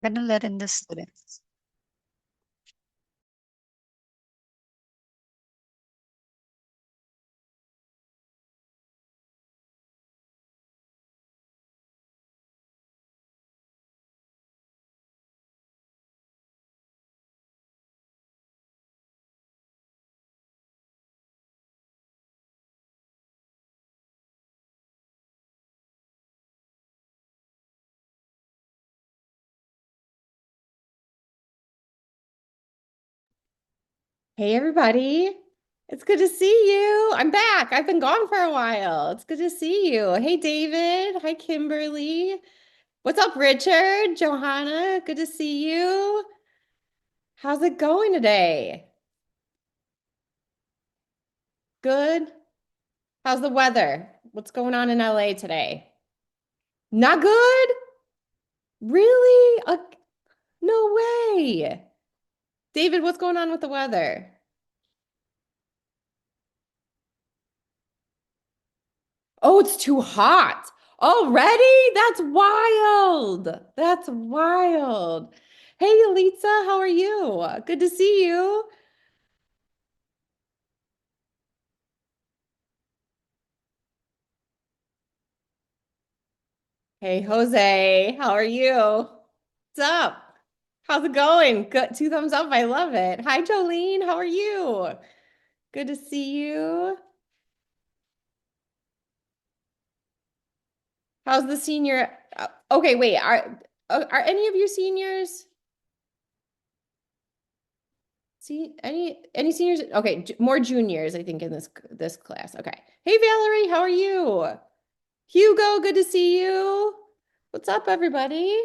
gonna let in the students. Hey everybody. It's good to see you. I'm back. I've been gone for a while. It's good to see you. Hey David. Hi Kimberly. What's up, Richard? Johanna, good to see you. How's it going today? Good. How's the weather? What's going on in LA today? Not good? Really? No way. David, what's going on with the weather? Oh, it's too hot. Already? That's wild. That's wild. Hey, Elitza, how are you? Good to see you. Hey, Jose, how are you? What's up? How's it going? Good. Two thumbs up. I love it. Hi, Jolene. How are you? Good to see you. How's the senior? Okay, wait. Are any of you seniors? See any seniors? Okay, more juniors, I think, in this class. Okay. Hey Valerie, how are you? Hugo, good to see you. What's up, everybody?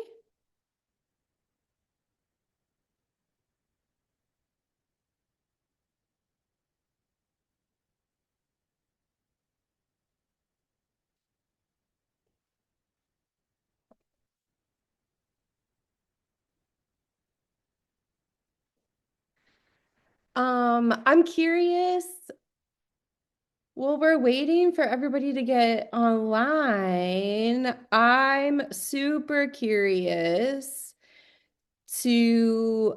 I'm curious. While we're waiting for everybody to get online, I'm super curious to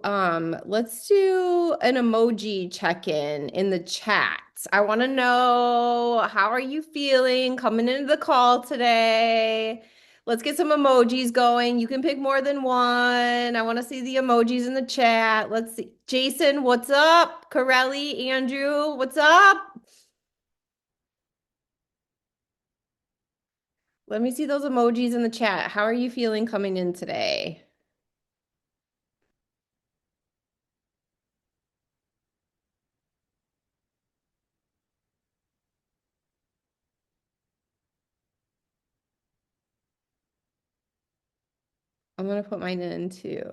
let's do an emoji check-in in the chat. I want to know, how are you feeling coming into the call today? Let's get some emojis going. You can pick more than one. I want to see the emojis in the chat. Let's see. Jason, what's up? Corelli, Andrew, what's up? Let me see those emojis in the chat. How are you feeling coming in today? I'm gonna put mine in too.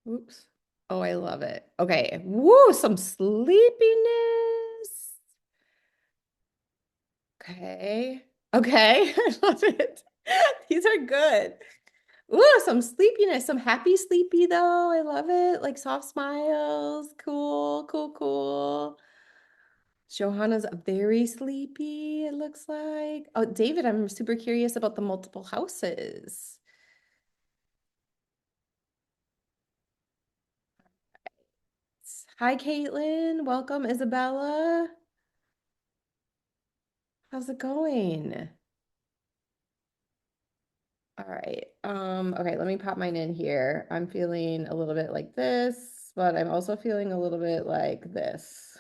Oops. Oh, I love it. Okay. Woo, some sleepiness. Okay. Okay. I love it. These are good. Ooh, some sleepiness, some happy sleepy though. I love it. Like soft smiles. Cool, cool, cool. Johanna's very sleepy, it looks like. Oh, David, I'm super curious about the multiple houses. Hi, Caitlin. Welcome, Isabella. How's it going? All right. Okay, let me pop mine in here. I'm feeling a little bit like this, but I'm also feeling a little bit like this.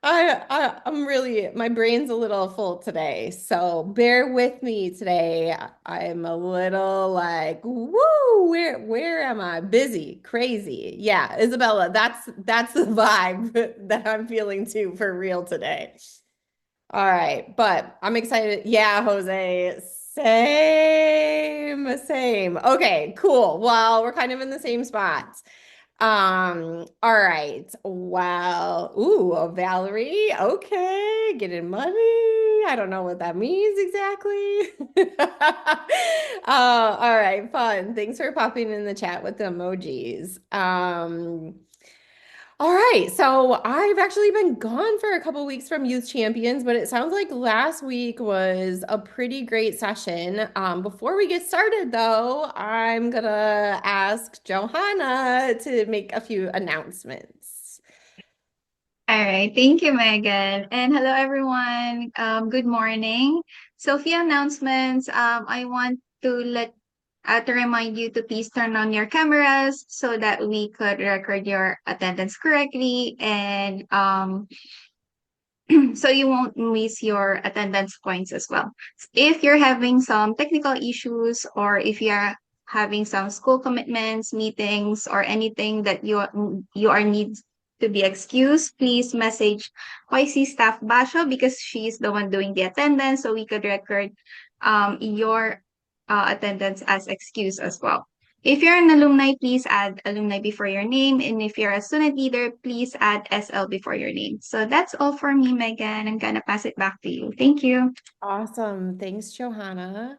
I'm really, my brain's a little full today, so bear with me today. I'm a little like, woo, where am I? Busy, crazy. Yeah, Isabella, that's the vibe that I'm feeling too for real today. All right, but I'm excited. Yeah, Jose, same, same. Okay, cool. Well, we're kind of in the same spots. All right. Wow. Ooh, Valerie. Okay, getting money. I don't know what that means exactly. All right, fun. Thanks for popping in the chat with the emojis. All right, so I've actually been gone for a couple weeks from Youth Champions, but it sounds like last week was a pretty great session. Before we get started, though, I'm gonna ask Johanna to make a few announcements. All right. Thank you, Megan. And hello, everyone. Good morning. So, few announcements. I want to remind you to please turn on your cameras so that we could record your attendance correctly and so you won't miss your attendance points as well. If you're having some technical issues or if you're having some school commitments, meetings, or anything that you are need to be excused, please message YC staff Basho because she's the one doing the attendance, so we could record your attendance as excuse as well. If you're an alumni, please add alumni before your name. And if you're a student leader, please add SL before your name. So that's all for me, Megan. I'm going to pass it back to you. Thank you. Awesome. Thanks, Johanna.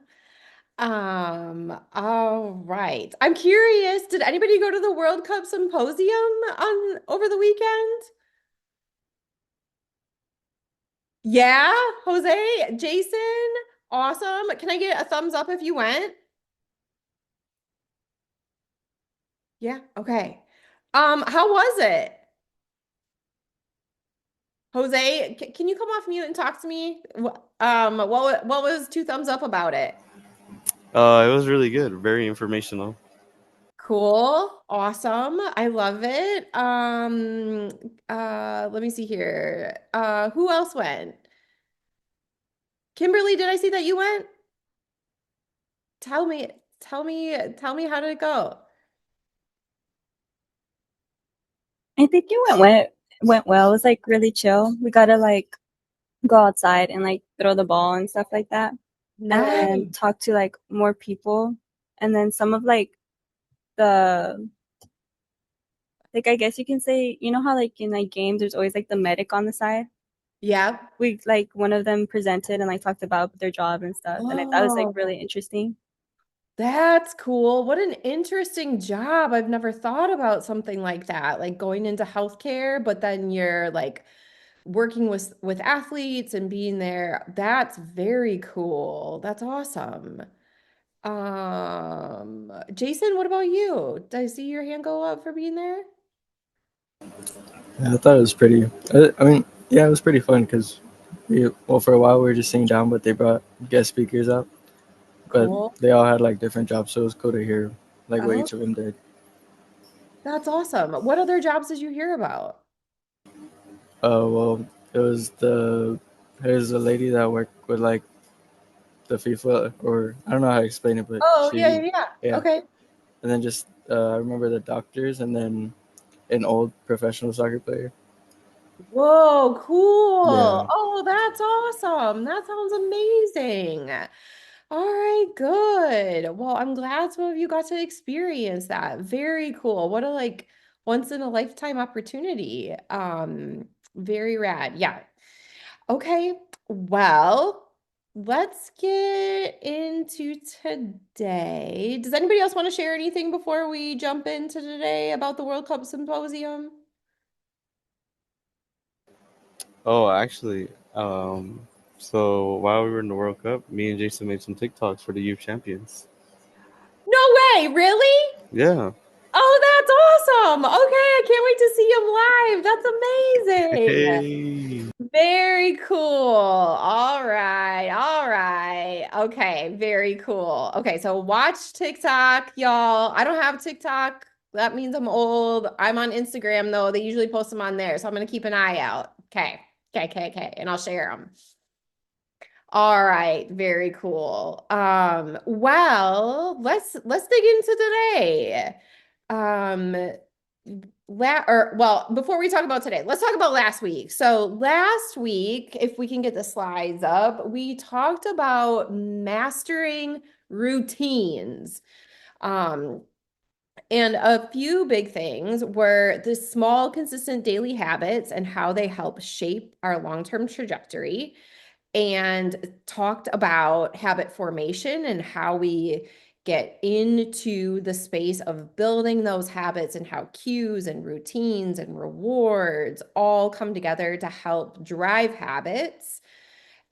All right. I'm curious, did anybody go to the World Cup Symposium on over the weekend? Yeah, Jose, Jason, awesome. Can I get a thumbs up if you went? Yeah, okay. How was it? Jose, can you come off mute and talk to me? What was two thumbs up about it? It was really good, very informational. Cool, awesome. I love it. Let me see here. Who else went? Kimberly, did I see that you went? Tell me, tell me how did it go? I think it went well. It was like really chill. We gotta like go outside and like throw the ball and stuff like that, and then Nice. talk to like more people. And then some of like the like I guess you can say you know how like in like games there's always like the medic on the side. Yeah. We like one of them presented and like talked about their job and stuff, and I thought it was like really Oh. interesting. That's cool. What an interesting job. I've never thought about something like that, like going into healthcare, but then you're like working with athletes and being there. That's very cool. That's awesome. Jason, what about you? Did I see your hand go up for being there? Yeah, I thought it was pretty. I mean, yeah, it was pretty fun because well, for a while we were just sitting down, but they brought guest speakers out, but Cool. they all had like different jobs, so it was cool to hear like what Oh, each of them did. that's awesome. What other jobs did you hear about? Well, there's a lady that worked with like the FIFA, or I don't know how to explain it, but Oh, yeah, she, yeah, yeah. yeah, Okay. and then just I remember the doctors, and then an old professional soccer player. Whoa, cool. Yeah, Oh, that's awesome. That sounds amazing. All right, good. Well, I'm glad some of you got to experience that. Very cool. What a like once in a lifetime opportunity. Very rad. Yeah. Okay. Well, let's get into today. Does anybody else want to share anything before we jump into today about the World Cup Symposium? Oh, actually, so while we were in the World Cup, me and Jason made some TikToks for the youth champions. No way, really? Yeah. Oh, that's awesome. Okay, I can't wait to see him live. That's amazing. Hey. Very cool. All right. All right. Okay, very cool. Okay, so watch TikTok, y'all. I don't have TikTok. That means I'm old. I'm on Instagram though. They usually post them on there, so I'm gonna keep an eye out. Okay. Okay, okay, okay. And I'll share them. All right, very cool. Let's dig into today. Um, before we talk about today, let's talk about last week. So last week, if we can get the slides up, we talked about mastering routines. Um, and a few big things were the small, consistent daily habits and how they help shape our long-term trajectory and talked about habit formation and how we get into the space of building those habits and how cues and routines and rewards all come together to help drive habits.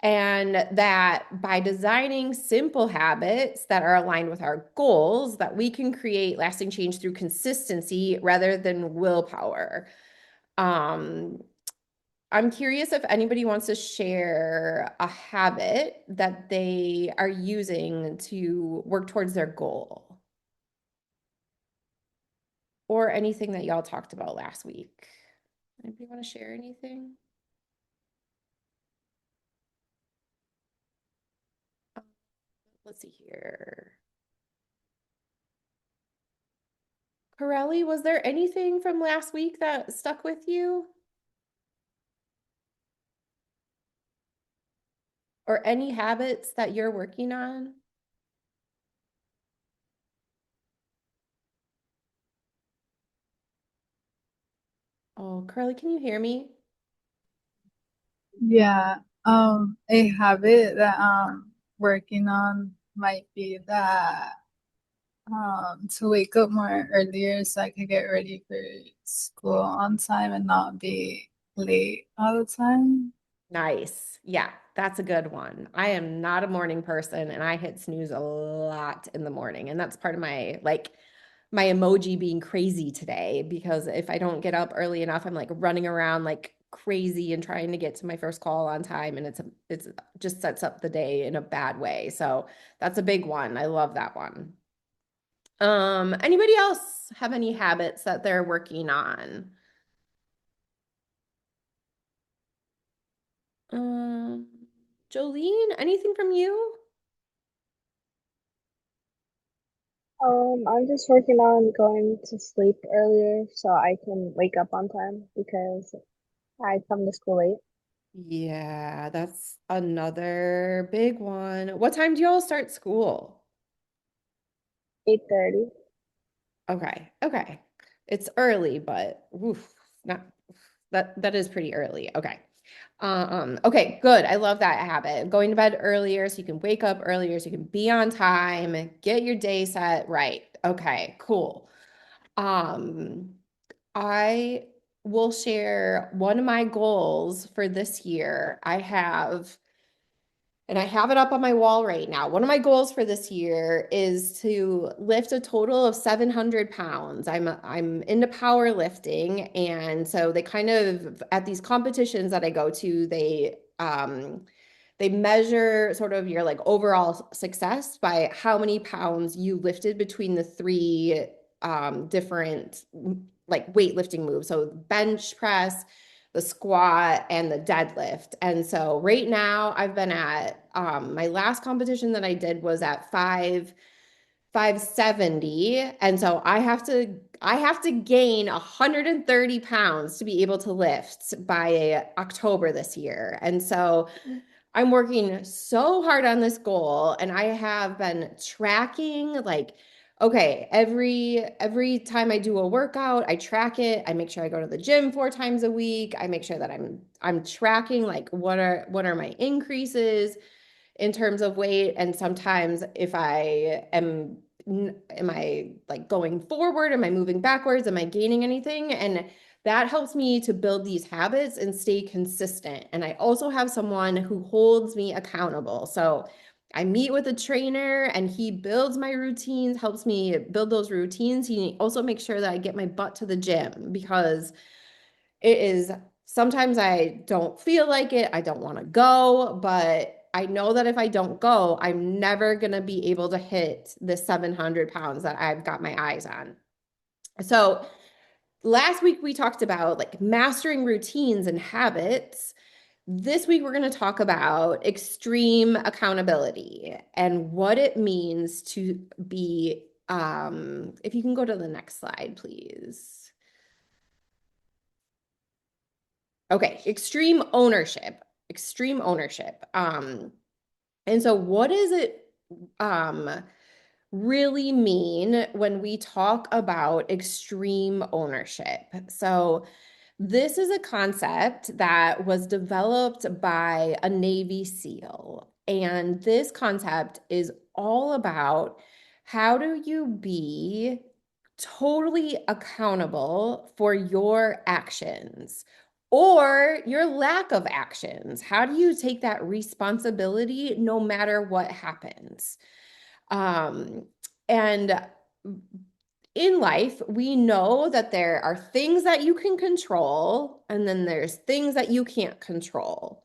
And that by designing simple habits that are aligned with our goals, that we can create lasting change through consistency rather than willpower. I'm curious if anybody wants to share a habit that they are using to work towards their goal, or anything that y'all talked about last week. Anybody want to share anything? Let's see here. Corelli, was there anything from last week that stuck with you? Or any habits that you're working on? Oh, Corelli, can you hear me? Yeah, a habit that I'm working on might be that to wake up more earlier so I could get ready for school on time and not be late all the time. Nice. Yeah, that's a good one. I am not a morning person and I hit snooze a lot in the morning. And that's part of my my emoji being crazy today, because if I don't get up early enough, I'm like running around like crazy and trying to get to my first call on time, and it's just sets up the day in a bad way. So that's a big one. I love that one. Anybody else have any habits that they're working on? Um, Jolene, anything from you? I'm just working on going to sleep earlier so I can wake up on time because I come to school late. Yeah, that's another big one. What time do y'all start school? 8:30. Okay, okay. It's early, but oof, not that is pretty early. Okay. Okay, good. I love that habit. Going to bed earlier so you can wake up earlier so you can be on time, get your day set right. Okay, cool. Um, I will share one of my goals for this year. And I have it up on my wall right now. One of my goals for this year is to lift a total of 700 pounds. I'm into powerlifting, and so they kind of at these competitions that I go to, they measure sort of your like overall success by how many pounds you lifted between the three different like weightlifting moves. So bench press, the squat, and the deadlift. And so right now I've been at my last competition that I did was at 570. And so I have to gain 130 pounds to be able to lift by October this year. And so I'm working so hard on this goal, and I have been tracking like, okay, every time I do a workout, I track it. I make sure I go to the gym 4 times a week. I make sure that I'm tracking like what are my increases in terms of weight. And sometimes if I am I like going forward? Am I moving backwards? Am I gaining anything? And that helps me to build these habits and stay consistent. And I also have someone who holds me accountable. So I meet with a trainer and he builds my routines, helps me build those routines. He also makes sure that I get my butt to the gym, because it is sometimes I don't feel like it. I don't want to go, but I know that if I don't go, I'm never going to be able to hit the 700 pounds that I've got my eyes on. So last week we talked about like mastering routines and habits. This week we're going to talk about extreme accountability and what it means to be, if you can go to the next slide, please. Okay, extreme ownership. Extreme ownership. And so what does it really mean when we talk about extreme ownership? So this is a concept that was developed by a Navy SEAL. And this concept is all about How do you be totally accountable for your actions or your lack of actions? How do you take that responsibility no matter what happens? And in life, we know that there are things that you can control, and then there's things that you can't control.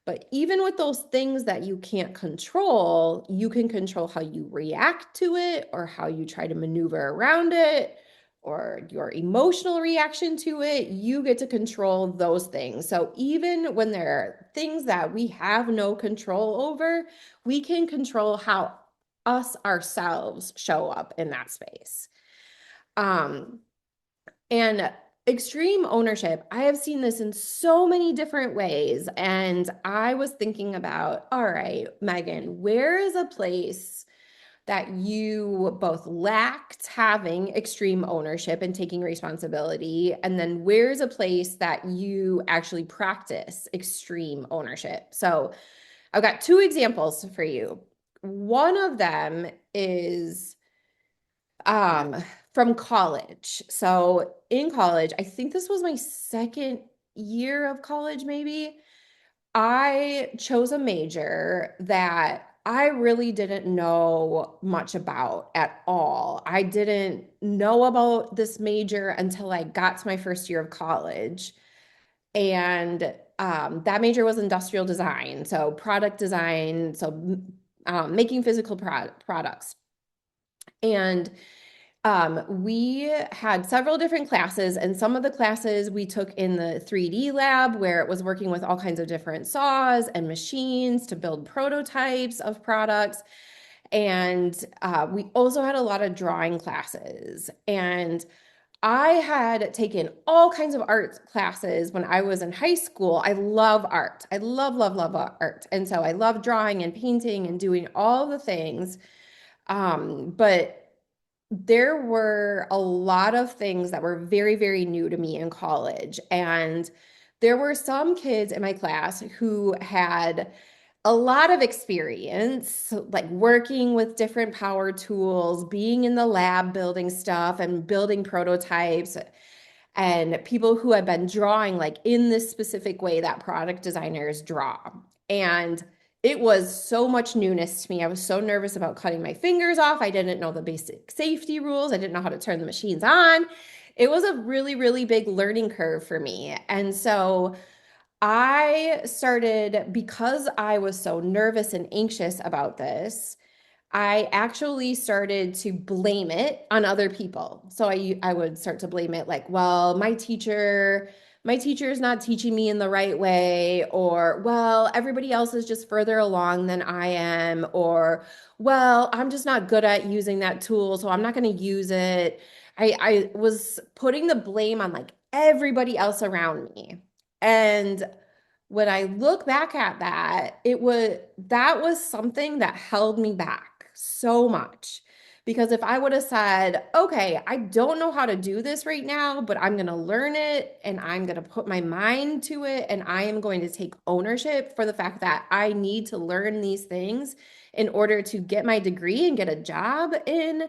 But even with those things that you can't control, you can control how you react to it or how you try to maneuver around it or your emotional reaction to it. You get to control those things. So even when there are things that we have no control over, we can control how us ourselves show up in that space. And extreme ownership, I have seen this in so many different ways. And I was thinking about, all right, Megan, where is a place that you both lacked having extreme ownership and taking responsibility? And then where's a place that you actually practice extreme ownership? So I've got two examples for you. One of them is from college. So in college, I think this was my second year of college, maybe. I chose a major that I really didn't know much about at all. I didn't know about this major until I got to my first year of college. And that major was industrial design, so product design, so making physical products. And we had several different classes, and some of the classes we took in the 3D lab where it was working with all kinds of different saws and machines to build prototypes of products. And we also had a lot of drawing classes. And I had taken all kinds of art classes when I was in high school. I love art. I love art. And so I love drawing and painting and doing all the things. But there were a lot of things that were very, very new to me in college. And there were some kids in my class who had a lot of experience, like working with different power tools, being in the lab building stuff and building prototypes, and people who had been drawing like in this specific way that product designers draw. And it was so much newness to me. I was so nervous about cutting my fingers off. I didn't know the basic safety rules. I didn't know how to turn the machines on. It was a really, really big learning curve for me. And so I started, because I was so nervous and anxious about this, I actually started to blame it on other people. So I would start to blame it like, well, my teacher is not teaching me in the right way, or well, everybody else is just further along than I am, or well, I'm just not good at using that tool, so I'm not going to use it. I was putting the blame on like everybody else around me. And when I look back at that, that was something that held me back so much. Because if I would have said, okay, I don't know how to do this right now, but I'm going to learn it and I'm going to put my mind to it and I am going to take ownership for the fact that I need to learn these things in order to get my degree and get a job in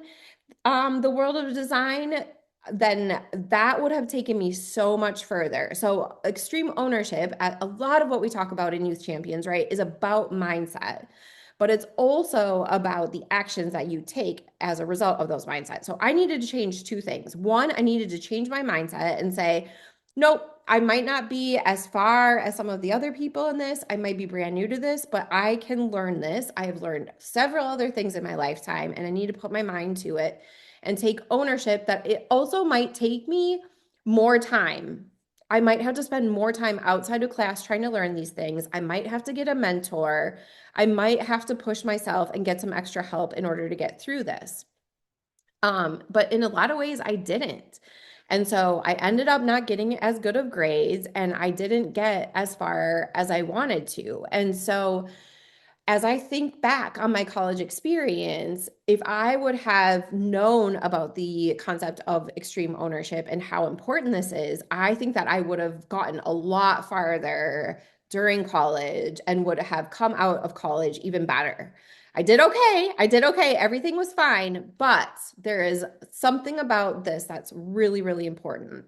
the world of design, then that would have taken me so much further. So extreme ownership, a lot of what we talk about in Youth Champions, right, is about mindset, but it's also about the actions that you take as a result of those mindsets. So I needed to change two things. One, I needed to change my mindset and say, nope, I might not be as far as some of the other people in this. I might be brand new to this, but I can learn this. I have learned several other things in my lifetime, and I need to put my mind to it and take ownership that it also might take me more time. I might have to spend more time outside of class trying to learn these things. I might have to get a mentor. I might have to push myself and get some extra help in order to get through this. But in a lot of ways, I didn't. And so I ended up not getting as good of grades and I didn't get as far as I wanted to. And so as I think back on my college experience, if I would have known about the concept of extreme ownership and how important this is, I think that I would have gotten a lot farther during college and would have come out of college even better. I did okay. I did okay. Everything was fine, but there is something about this that's really, really important.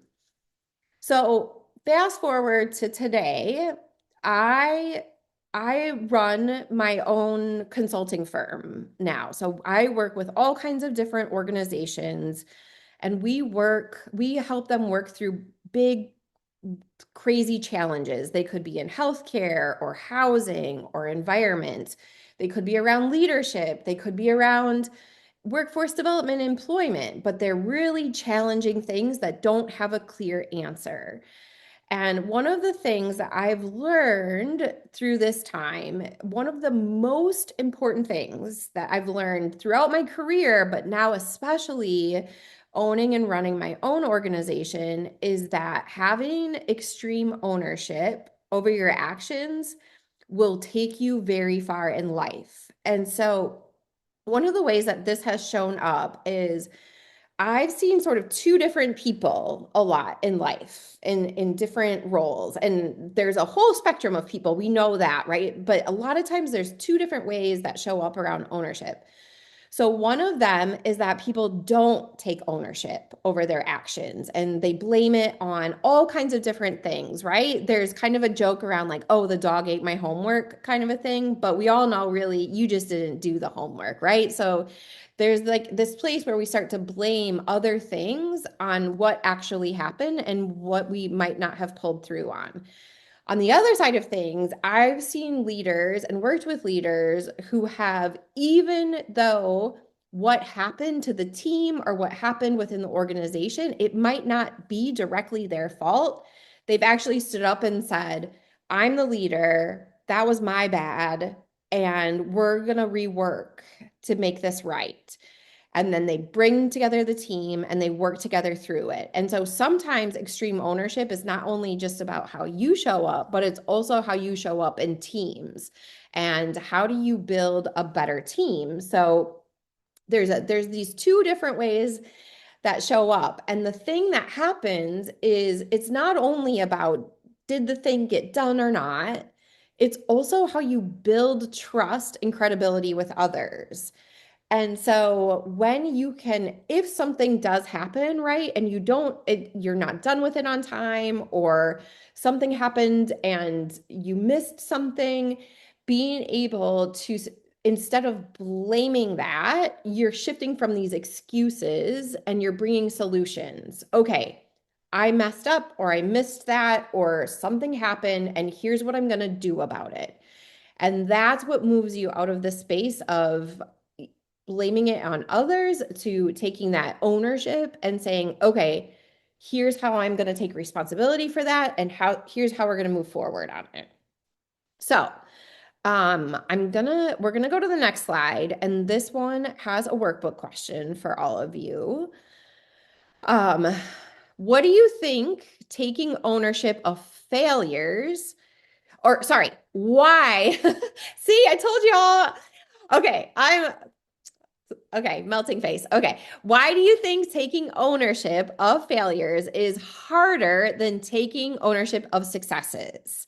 So fast forward to today, I run my own consulting firm now. So I work with all kinds of different organizations, and we help them work through big, crazy challenges. They could be in healthcare or housing or environment. They could be around leadership. They could be around workforce development, employment, but they're really challenging things that don't have a clear answer. And one of the things that I've learned through this time, one of the most important things that I've learned throughout my career, but now especially owning and running my own organization, is that having extreme ownership over your actions will take you very far in life. And so, one of the ways that this has shown up is I've seen sort of two different people a lot in life in different roles. And there's a whole spectrum of people. We know that, right? But a lot of times there's two different ways that show up around ownership. So one of them is that people don't take ownership over their actions and they blame it on all kinds of different things, right? There's kind of a joke around like, oh, the dog ate my homework kind of a thing, but we all know really you just didn't do the homework, right? So there's like this place where we start to blame other things on what actually happened and what we might not have pulled through on. On the other side of things, I've seen leaders and worked with leaders who have, even though what happened to the team or what happened within the organization, it might not be directly their fault. They've actually stood up and said, I'm the leader, that was my bad, and we're going to rework to make this right. And then they bring together the team and they work together through it. And so sometimes extreme ownership is not only just about how you show up, but it's also how you show up in teams and how do you build a better team. So there's these two different ways that show up. And the thing that happens is it's not only about did the thing get done or not, it's also how you build trust and credibility with others. And so when you can, if something does happen, right, and you're not done with it on time, or something happened and you missed something, being able to, instead of blaming that, you're shifting from these excuses and you're bringing solutions. Okay, I messed up or I missed that or something happened and here's what I'm going to do about it. And that's what moves you out of the space of blaming it on others to taking that ownership and saying, okay, here's how I'm going to take responsibility for that and here's how we're going to move forward on it. So, we're going to go to the next slide, and this one has a workbook question for all of you. What do you think taking ownership of failures, or sorry, why? See, I told you all. Okay, melting face. Okay. Why do you think taking ownership of failures is harder than taking ownership of successes?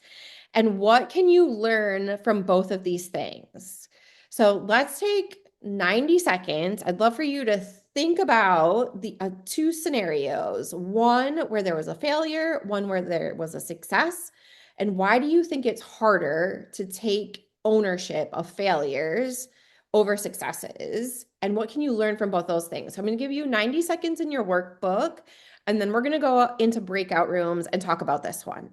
And what can you learn from both of these things? So let's take 90 seconds. I'd love for you to think about the two scenarios, one where there was a failure, one where there was a success. And why do you think it's harder to take ownership of failures over successes? And what can you learn from both those things? So I'm going to give you 90 seconds in your workbook, and then we're going to go into breakout rooms and talk about this one.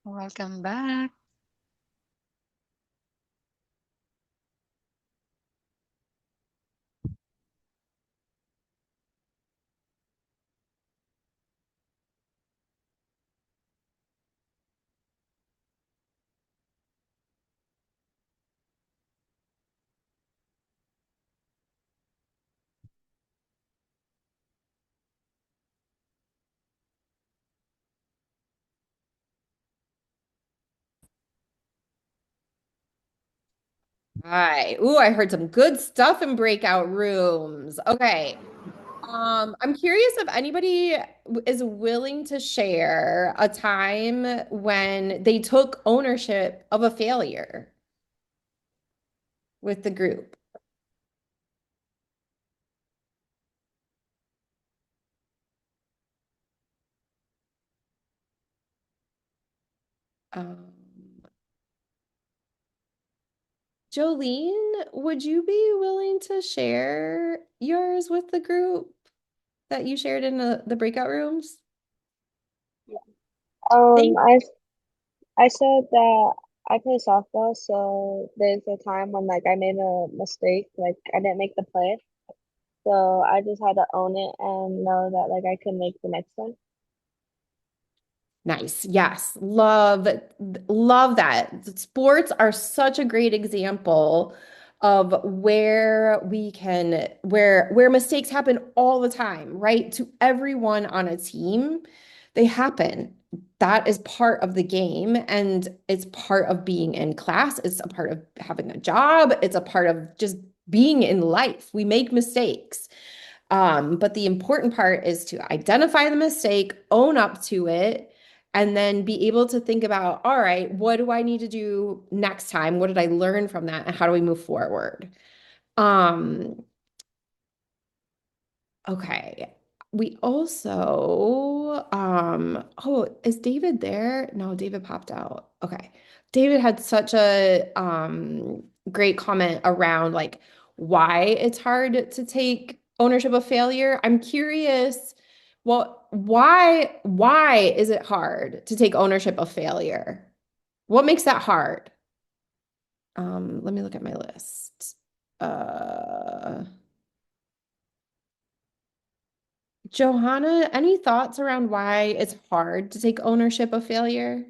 Welcome back. Hi. Ooh, I heard some good stuff in breakout rooms. Okay. I'm curious if anybody is willing to share a time when they took ownership of a failure with the group. Um, Jolene, would you be willing to share yours with the group that you shared in the breakout rooms? Um, Thank I I said that I play softball, so there's a time when like I made a mistake, like I didn't make the play, so I just had to own it and know that like I could make the next one. Nice. Yes. Love that. Sports are such a great example of where we can where mistakes happen all the time, right? To everyone on a team, they happen. That is part of the game and it's part of being in class. It's a part of having a job. It's a part of just being in life. We make mistakes. But the important part is to identify the mistake, own up to it, and then be able to think about, all right, what do I need to do next time? What did I learn from that? And how do we move forward? Um, Okay. We also, oh, is David there? No, David popped out. Okay. David had such a great comment around like why it's hard to take ownership of failure. I'm curious, why is it hard to take ownership of failure? What makes that hard? Let me look at my list. Uh Johanna, any thoughts around why it's hard to take ownership of failure?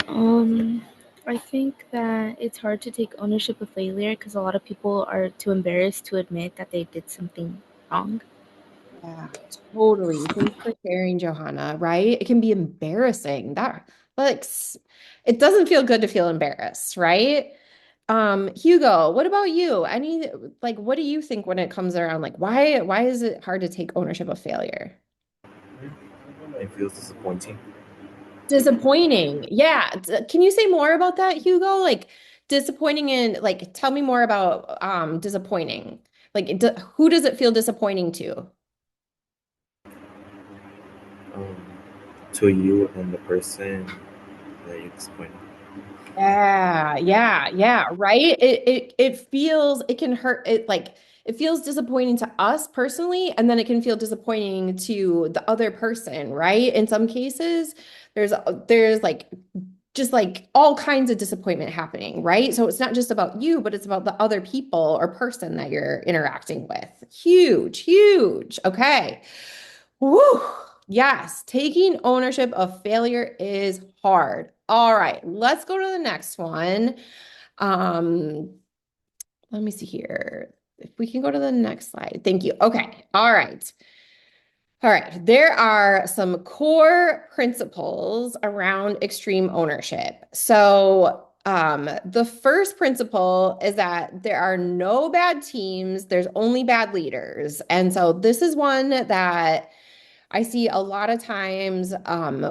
Um, I think that it's hard to take ownership of failure because a lot of people are too embarrassed to admit that they did something wrong. Yeah, totally. Thanks for sharing, Johanna, right? It can be embarrassing. Like it doesn't feel good to feel embarrassed, right? Hugo, what about you? What do you think when it comes around like why is it hard to take ownership of failure? It feels disappointing. Disappointing. Yeah. Can you say more about that, Hugo? Like disappointing in like tell me more about disappointing. Who does it feel disappointing to? Um, to you and the person that you disappointed. Yeah, right? It feels it can hurt it feels disappointing to us personally, and then it can feel disappointing to the other person, right? In some cases, there's like just like all kinds of disappointment happening, right? So it's not just about you, but it's about the other people or person that you're interacting with. Huge, huge. Okay. Woo. Yes, taking ownership of failure is hard. All right, let's go to the next one. Um, Let me see here. If we can go to the next slide. Thank you. Okay. All right. All right, there are some core principles around extreme ownership. So, the first principle is that there are no bad teams, there's only bad leaders. And so, this is one that I see a lot of times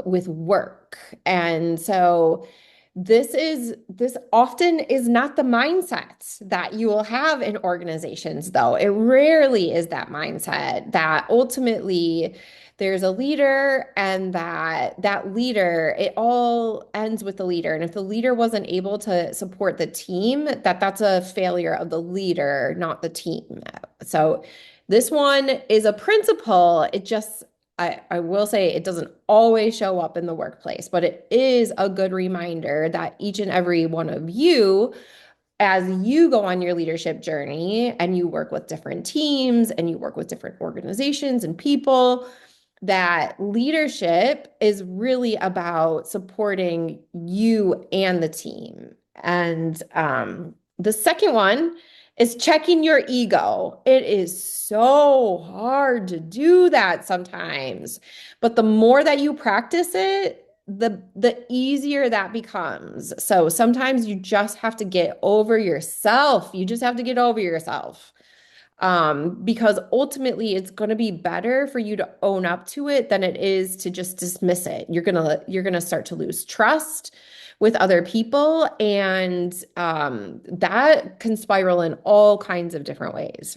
with work. And so this often is not the mindset that you will have in organizations, though. It rarely is that mindset that ultimately there's a leader and that leader, it all ends with the leader. And if the leader wasn't able to support the team, that's a failure of the leader, not the team. So This one is a principle. I will say it doesn't always show up in the workplace, but it is a good reminder that each and every one of you, as you go on your leadership journey and you work with different teams and you work with different organizations and people, that leadership is really about supporting you and the team. And the second one is checking your ego. It is so hard to do that sometimes, but the more that you practice it, the easier that becomes. So sometimes you just have to get over yourself. You just have to get over yourself. Because ultimately it's going to be better for you to own up to it than it is to just dismiss it. You're gonna start to lose trust with other people, and that can spiral in all kinds of different ways.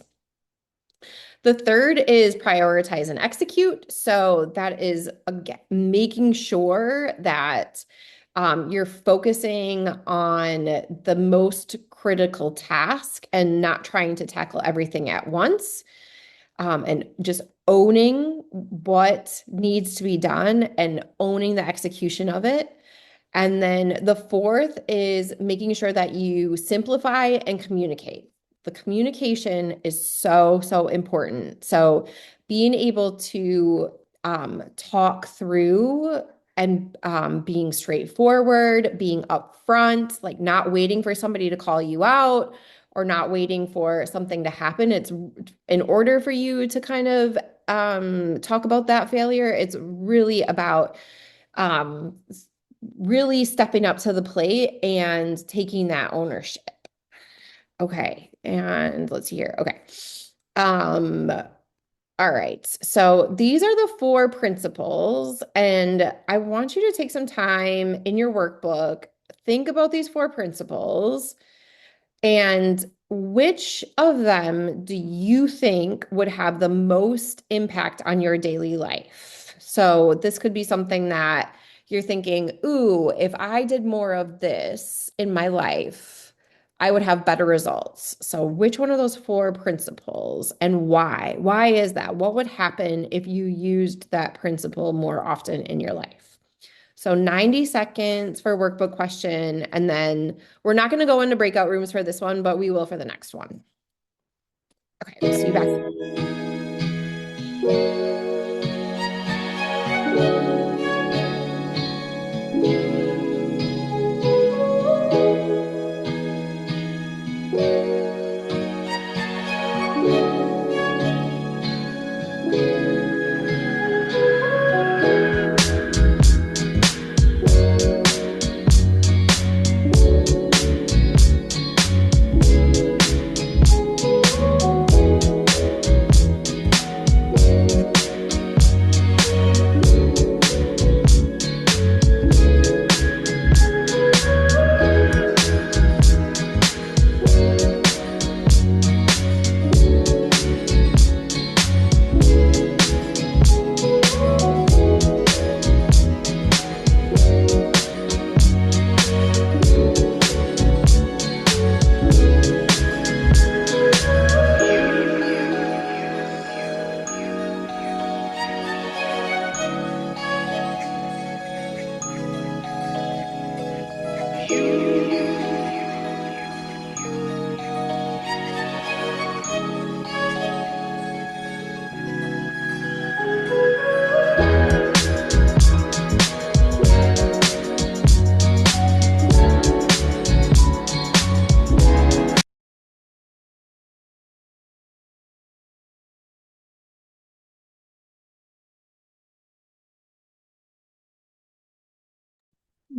The third is prioritize and execute. So that is, again, making sure that you're focusing on the most critical task and not trying to tackle everything at once, and just owning what needs to be done and owning the execution of it. And then the fourth is making sure that you simplify and communicate. The communication is so, so important. So being able to talk through and being straightforward, being upfront, like not waiting for somebody to call you out or not waiting for something to happen. It's in order for you to kind of talk about that failure, it's really about um, really stepping up to the plate and taking that ownership. Okay, and let's see here. Okay. Um, all right. So these are the four principles, and I want you to take some time in your workbook, think about these four principles, and which of them do you think would have the most impact on your daily life? So this could be something that you're thinking, ooh, if I did more of this in my life, I would have better results. So which one of those four principles and why? Why is that? What would happen if you used that principle more often in your life? So 90 seconds for workbook question, and then we're not going to go into breakout rooms for this one, but we will for the next one. Okay, we'll see you back.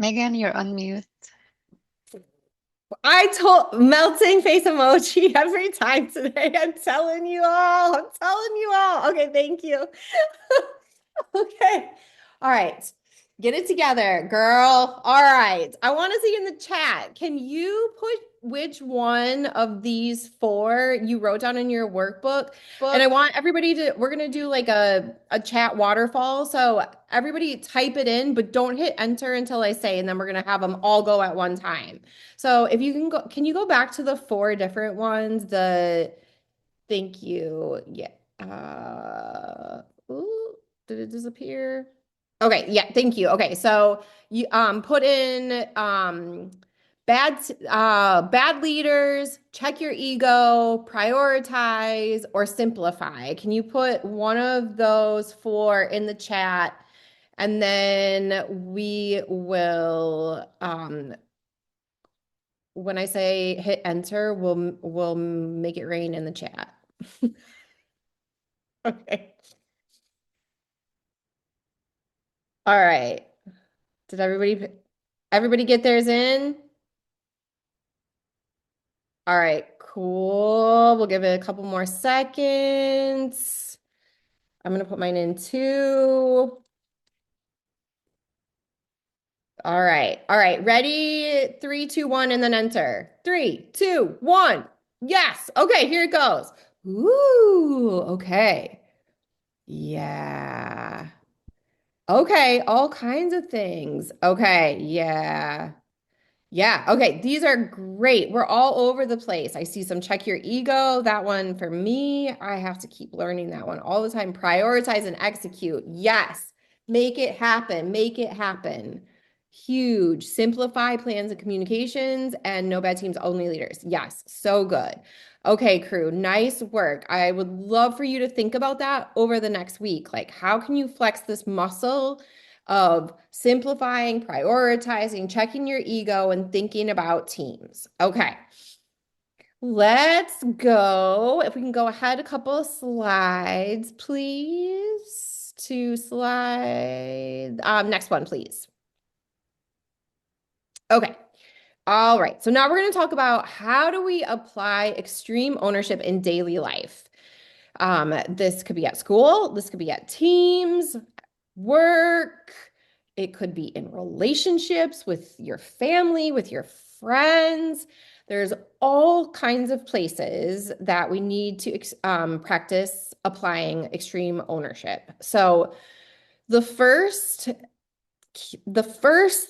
Megan, you're on mute. I told melting face emoji every time today. I'm telling you all. I'm telling you all. Okay, thank you. Okay. All right. Get it together, girl. All right. I want to see in the chat. Can you put which one of these four you wrote down in your workbook? And I want everybody to, we're going to do like a chat waterfall. So everybody type it in, but don't hit enter until I say, and then we're going to have them all go at one time. So if you can go, can you go back to the four different ones? Thank you. Yeah. Ooh, did it disappear? Okay, yeah, thank you. Okay, so you put in bad leaders, check your ego, prioritize, or simplify. Can you put one of those four in the chat? And then we will when I say hit enter, we'll make it rain in the chat. Okay. All right. Did everybody get theirs in? All right, cool. We'll give it a couple more seconds. I'm gonna put mine in too. All right. All right. Ready? 3, 2, 1, and then enter. 3, 2, 1. Yes. Okay, here it goes. Ooh, okay. Yeah. Okay, all kinds of things. Okay, yeah. Yeah, okay, these are great. We're all over the place. I see some check your ego. That one for me, I have to keep learning that one all the time. Prioritize and execute. Yes, make it happen. Make it happen. Huge. Simplify plans and communications and no bad teams, only leaders. Yes, so good. Okay, crew, nice work. I would love for you to think about that over the next week. Like, how can you flex this muscle of simplifying, prioritizing, checking your ego, and thinking about teams? Okay, let's go. If we can go ahead a couple of slides, please, to slide, next one, please. Okay. All right. So now we're going to talk about how do we apply extreme ownership in daily life. This could be at school, this could be at teams, work, it could be in relationships with your family, with your friends. There's all kinds of places that we need to practice applying extreme ownership. So the first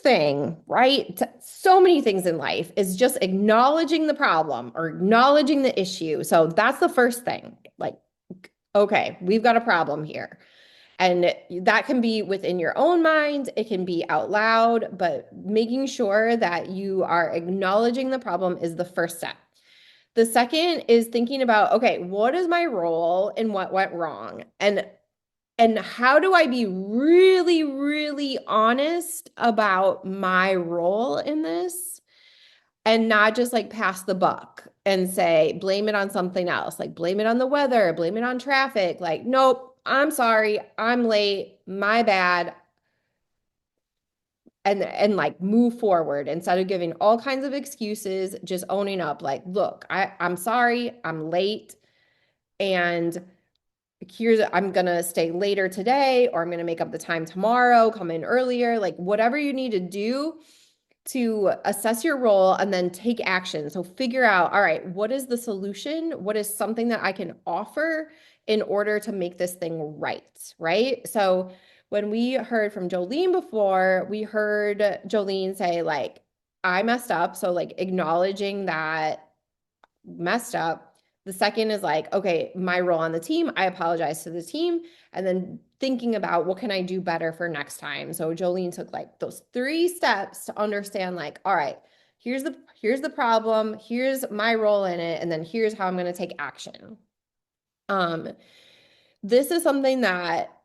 thing, right? So many things in life is just acknowledging the problem or acknowledging the issue. So that's the first thing. Like, okay, we've got a problem here. And that can be within your own mind, it can be out loud, but making sure that you are acknowledging the problem is the first step. The second is thinking about, okay, what is my role and what went wrong? And how do I be really, really honest about my role in this and not just like pass the buck and say, blame it on something else, like blame it on the weather, blame it on traffic. Like, nope, I'm sorry, I'm late, my bad. And like move forward instead of giving all kinds of excuses, just owning up like, look, I'm sorry, I'm late. And here's, I'm gonna stay later today, or I'm gonna make up the time tomorrow, come in earlier, like whatever you need to do to assess your role and then take action. So figure out, all right, what is the solution? What is something that I can offer in order to make this thing right? So when we heard from Jolene before, we heard Jolene say like, I messed up. So like acknowledging that messed up. The second is like, okay, my role on the team, I apologize to the team. And then thinking about what can I do better for next time. So Jolene took like those 3 steps to understand like, all right, here's the problem, here's my role in it, and then here's how I'm going to take action. This is something that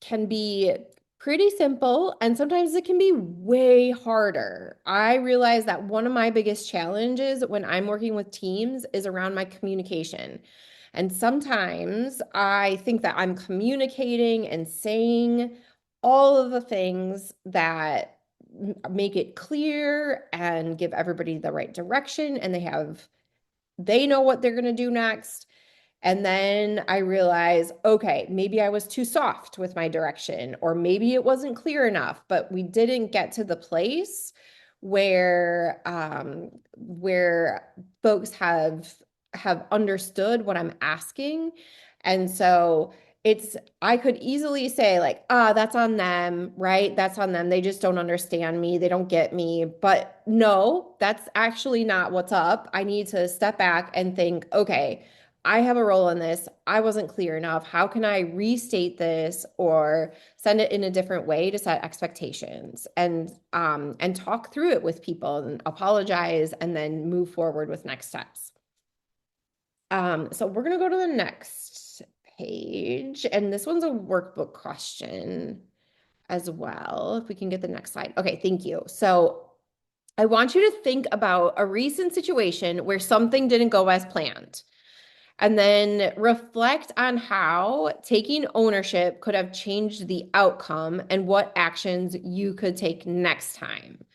can be pretty simple, and sometimes it can be way harder. I realize that one of my biggest challenges when I'm working with teams is around my communication. And sometimes I think that I'm communicating and saying all of the things that make it clear and give everybody the right direction, and they know what they're going to do next. And then I realized, okay, maybe I was too soft with my direction, or maybe it wasn't clear enough, but we didn't get to the place where folks have understood what I'm asking. And so I could easily say like, that's on them, right? That's on them. They just don't understand me. They don't get me. But no, that's actually not what's up. I need to step back and think, okay, I have a role in this. I wasn't clear enough. How can I restate this or send it in a different way to set expectations and talk through it with people and apologize and then move forward with next steps. So we're gonna go to the next page, and this one's a workbook question as well. If we can get the next slide. Okay, thank you. So I want you to think about a recent situation where something didn't go as planned, and then reflect on how taking ownership could have changed the outcome and what actions you could take next time.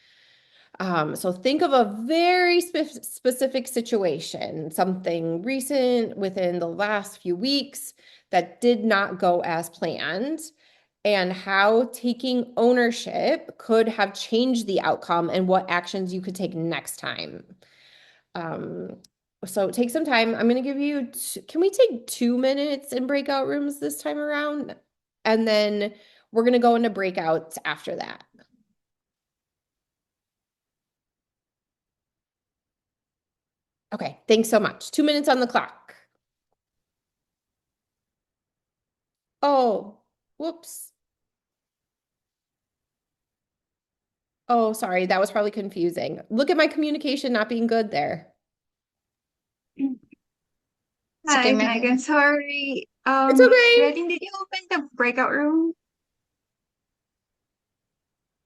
So think of a very specific situation, something recent within the last few weeks that did not go as planned, and how taking ownership could have changed the outcome and what actions you could take next time. So take some time. I'm going to give you, can we take 2 minutes in breakout rooms this time around? And then we're going to go into breakouts after that. Okay, thanks so much. 2 minutes on the clock. Oh, whoops. Oh, sorry, that was probably confusing. Look at my communication not being good there. Hi, okay, Megan. Sorry. It's okay. Redding, did you open the breakout room?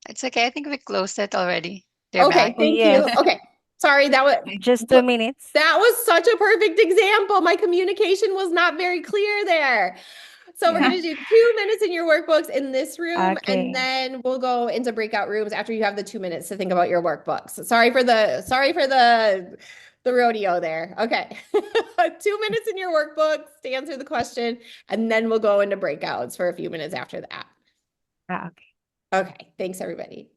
It's okay. I think we closed it already. They're Okay, back. thank Yes, you. Okay, sorry, that was just 2 minutes. that was such a perfect example. My communication was not very clear there. So we're Yeah. going to do 2 minutes in your workbooks in this room, and Okay. then we'll go into breakout rooms after you have the 2 minutes to think about your workbooks. Sorry for the rodeo there. Okay. 2 minutes in your workbooks to answer the question, and then we'll go into breakouts for a few minutes after that. Okay. Okay, thanks everybody.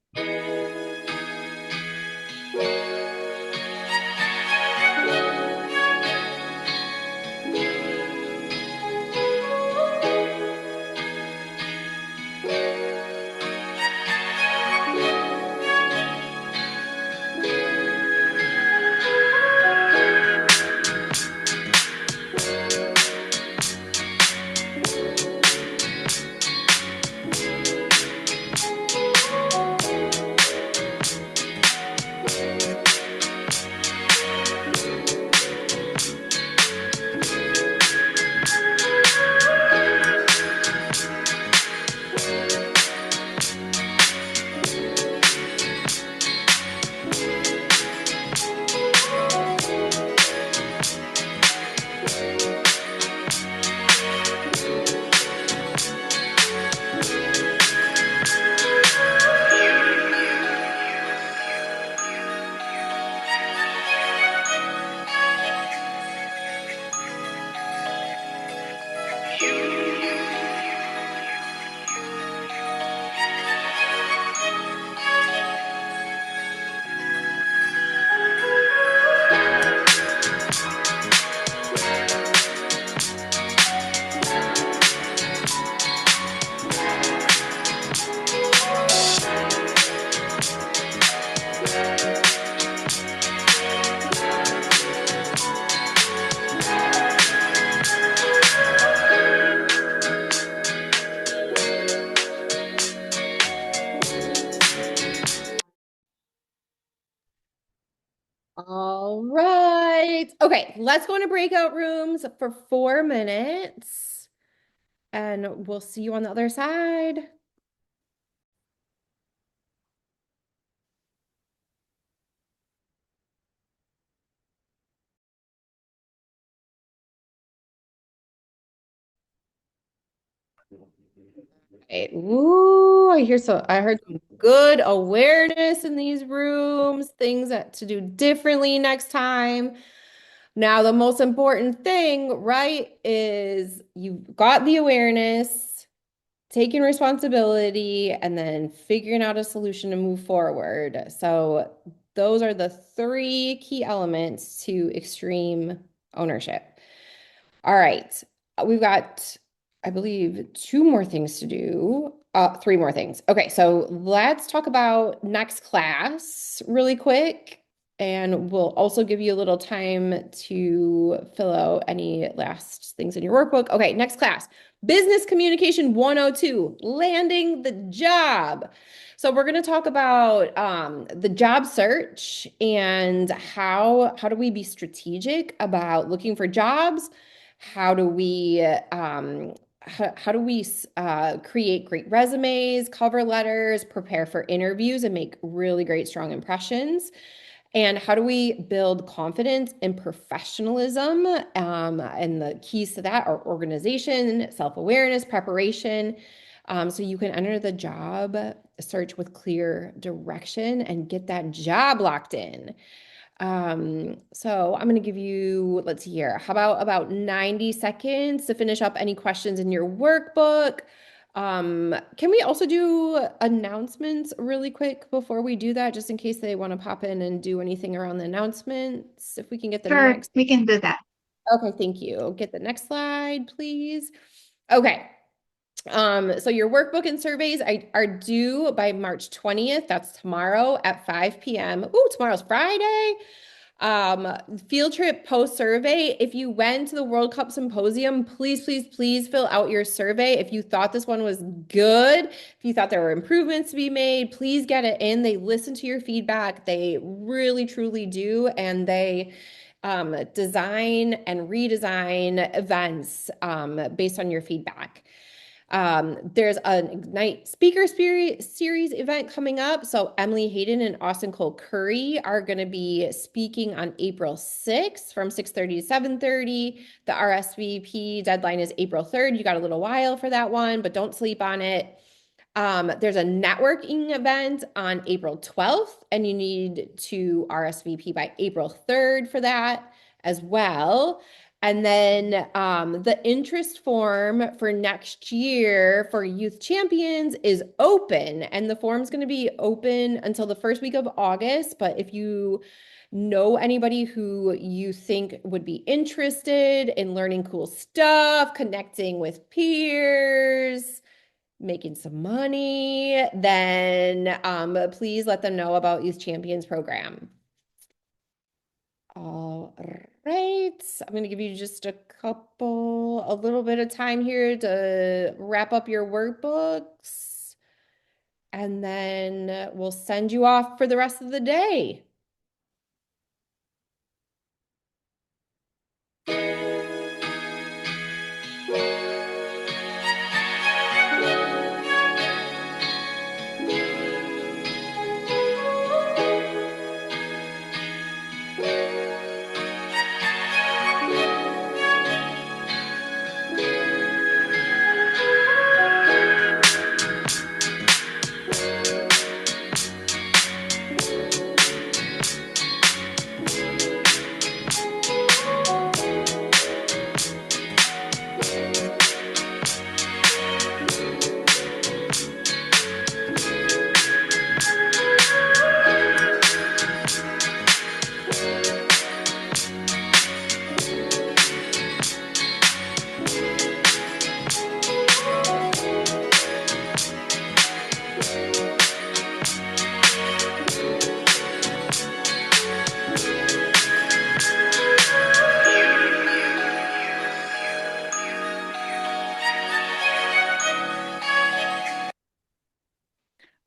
All right. Okay, let's go into breakout rooms for 4 minutes, and we'll see you on the other side. Right. Ooh, I heard some good awareness in these rooms, things that to do differently next time. Now, the most important thing, right, is you've got the awareness, taking responsibility, and then figuring out a solution to move forward. So those are the 3 key elements to extreme ownership. All right. We've got, I believe, 2 more things to do. 3 more things. Okay, so let's talk about next class really quick. And we'll also give you a little time to fill out any last things in your workbook. Okay, next class. Business Communication 102, landing the job. So we're going to talk about the job search and how do we be strategic about looking for jobs? How do we create great resumes, cover letters, prepare for interviews, and make really great, strong impressions? And how do we build confidence and professionalism? And the keys to that are organization, self-awareness, preparation. So you can enter the job search with clear direction and get that job locked in. So I'm going to give you, let's see here, how about 90 seconds to finish up any questions in your workbook? Can we also do announcements really quick before we do that, just in case they want to pop in and do anything around the announcements? If we can get the Sure, next. we can do that. Okay, thank you. Get the next slide, please. Okay. So your workbook and surveys are due by March 20th. That's tomorrow at 5 p.m. Ooh, tomorrow's Friday. Field trip post survey. If you went to the World Cup Symposium, please fill out your survey. If you thought this one was good, if you thought there were improvements to be made, please get it in. They listen to your feedback. They really, truly do. And they design and redesign events based on your feedback. There's an Ignite Speaker Series event coming up. So Emily Hayden and Austin Cole Curry are going to be speaking on April 6th from 6:30 to 7:30. The RSVP deadline is April 3rd. You got a little while for that one, but don't sleep on it. There's a networking event on April 12th, and you need to RSVP by April 3rd for that as well. And then the interest form for next year for Youth Champions is open, and the form's going to be open until the first week of August. But if you know anybody who you think would be interested in learning cool stuff, connecting with peers, making some money, then please let them know about Youth Champions program. All right. I'm going to give you just a little bit of time here to wrap up your workbooks, and then we'll send you off for the rest of the day.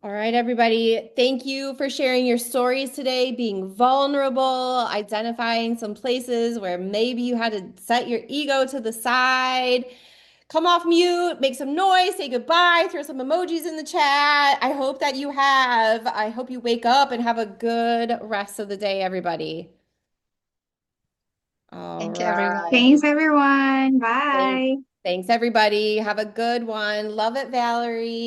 All right, everybody. Thank you for sharing your stories today, being vulnerable, identifying some places where maybe you had to set your ego to the side. Come off mute, make some noise, say goodbye, throw some emojis in the chat. I hope you wake up and have a good rest of the day, everybody. All Thank you, everyone. Thanks, everyone. right. Bye. Thanks, everybody. Have a good one. Love it, Valerie.